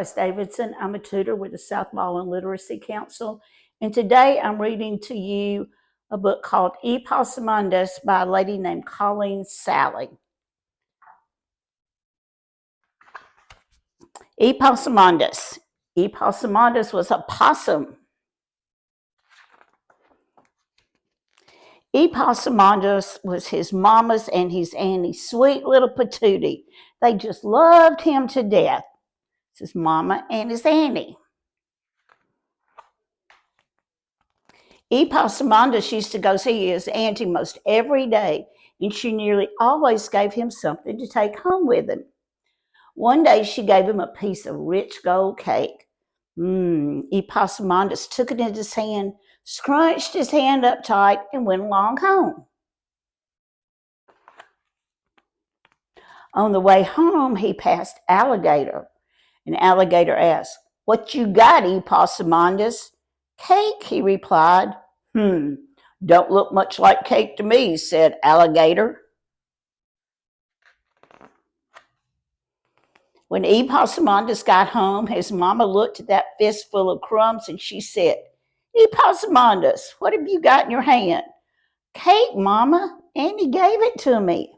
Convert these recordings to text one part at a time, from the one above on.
is Davidson. I'm a tutor with the South Baldwin Literacy Council, and today I'm reading to you a book called Epossumondas by a lady named Colleen Sally. Epossumondas. Epossumondas was a possum. Epossumondas was his mama's and his auntie's sweet little patootie. They just loved him to death. It's his mama and his auntie. Epossumondas used to go see his auntie most every day, and she nearly always gave him something to take home with him. One day she gave him a piece of rich gold cake. Epossumondas took it in his hand, scrunched his hand up tight, and went along home. On the way home, he passed Alligator. And Alligator asked, "What you got, Epossumondas?" "Cake," he replied. Don't look much like cake to me," said Alligator. When Epossumondas got home, his mama looked at that fistful of crumbs and she said, "Epossumondas, what have you got in your hand?" "Cake, Mama. Annie gave it to me."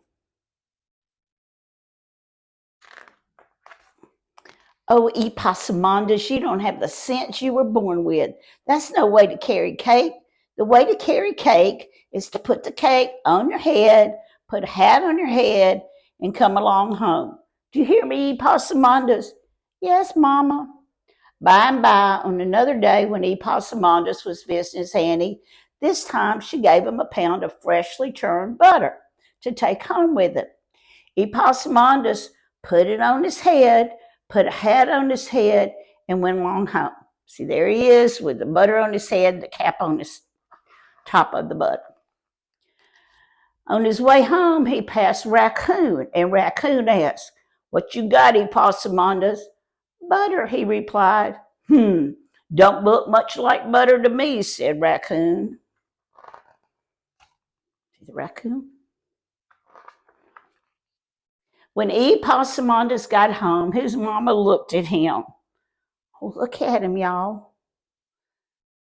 "Oh, Epossumondas, you don't have the sense you were born with. That's no way to carry cake. The way to carry cake is to put the cake on your head, put a hat on your head, and come along home. Do you hear me, Epossumondas?" "Yes, Mama." By and by, on another day when Epossumondas was visiting his auntie, this time she gave him a pound of freshly churned butter to take home with him. Epossumondas put it on his head, put a hat on his head, and went along home. See, there he is with the butter on his head, the cap on his top of the butter. On his way home, he passed Raccoon, and Raccoon asked, "What you got, Epossumondas?" "Butter," he replied. Don't look much like butter to me," said Raccoon. See the raccoon? When Epossumondas got home, his mama looked at him. Oh, look at him, y'all.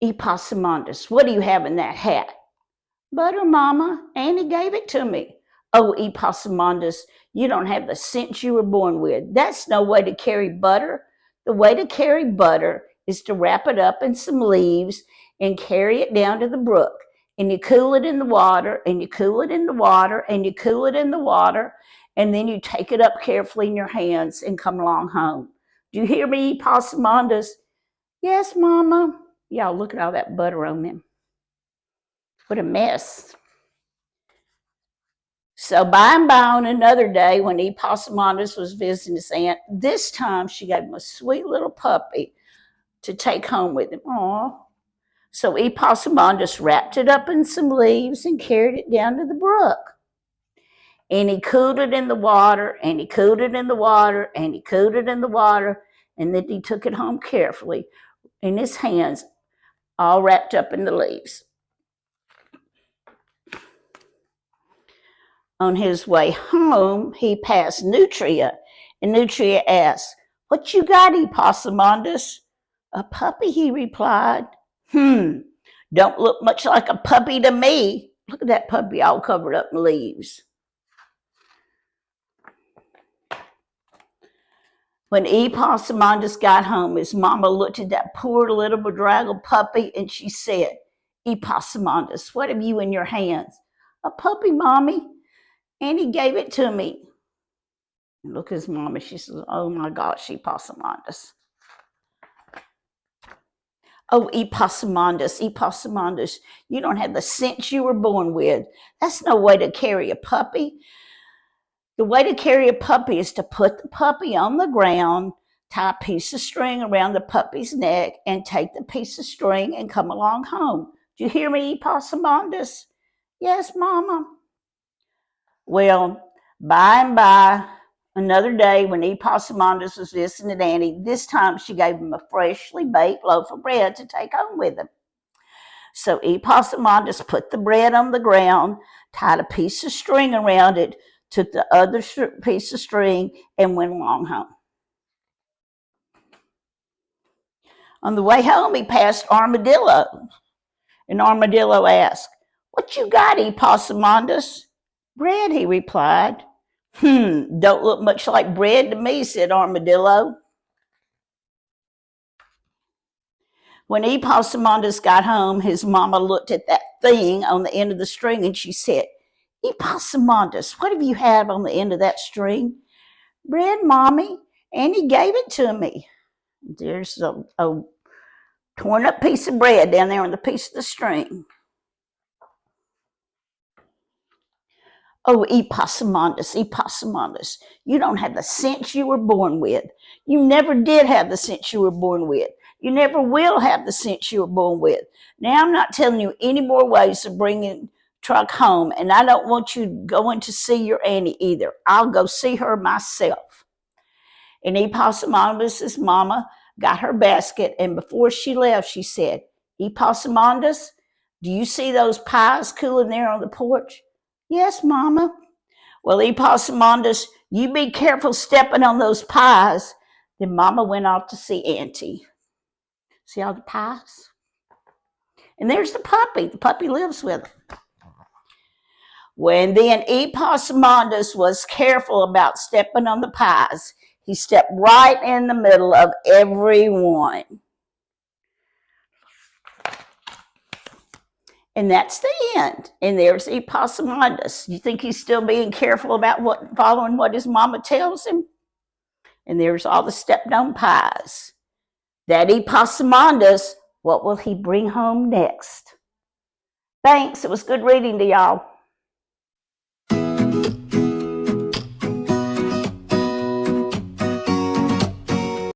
"Epossumondas, what do you have in that hat?" "Butter, Mama. Annie gave it to me." "Oh, Epossumondas, you don't have the sense you were born with. That's no way to carry butter. The way to carry butter is to wrap it up in some leaves and carry it down to the brook. And you cool it in the water, and you cool it in the water, and you cool it in the water, and then you take it up carefully in your hands and come along home. Do you hear me, Epossumondas?" "Yes, Mama." Y'all, look at all that butter on them. What a mess. So by and by on another day when Epossumondas was visiting his aunt, this time she gave him a sweet little puppy to take home with him. Aww. So Epossumondas wrapped it up in some leaves and carried it down to the brook. And he cooled it in the water, and he cooled it in the water, and he cooled it in the water, and then he took it home carefully in his hands, all wrapped up in the leaves. On his way home, he passed Nutria, and Nutria asked, "What you got, Epossumondas?" "A puppy," he replied. Don't look much like a puppy to me. Look at that puppy all covered up in leaves." When Epossumondas got home, his mama looked at that poor little bedraggled puppy and she said, "Epossumondas, what have you in your hands?" "A puppy, Mommy. Annie gave it to me." And look at his mama. She says, "Oh my gosh, Epossumondas. Oh, Epossumondas, Epossumondas, you don't have the sense you were born with. That's no way to carry a puppy. The way to carry a puppy is to put the puppy on the ground, tie a piece of string around the puppy's neck, and take the piece of string and come along home. Do you hear me, Epossumondas?" "Yes, Mama." Well, by and by, another day when Epossumondas was visiting Annie, this time she gave him a freshly baked loaf of bread to take home with him. So Epossumondas put the bread on the ground, tied a piece of string around it, took the other piece of string, and went along home. On the way home, he passed Armadillo, and Armadillo asked, "What you got, Epossumondas?" "Bread," he replied. Don't look much like bread to me," said Armadillo. When Epossumondas got home, his mama looked at that thing on the end of the string and she said, "Epossumondas, what have you had on the end of that string?" "Bread, Mommy. Annie gave it to me." There's a torn up piece of bread down there on the piece of the string. "Oh, Epossumondas, Epossumondas, you don't have the sense you were born with. You never did have the sense you were born with. You never will have the sense you were born with. Now I'm not telling you any more ways of bringing truck home, and I don't want you going to see your Annie either. I'll go see her myself." And Epossumondas' mama got her basket, and before she left, she said, "Epossumondas, do you see those pies cooling there on the porch?" "Yes, Mama." "Well, Epossumondas, you be careful stepping on those pies." Then Mama went off to see Auntie. See all the pies? And there's the puppy. The puppy lives with her. When then Epossumondas was careful about stepping on the pies, he stepped right in the middle of every one. And that's the end. And there's Epossumondas. You think he's still being careful about following what his mama tells him? And there's all the stepped on pies. That Epossumondas, what will he bring home next? Thanks. It was good reading to y'all.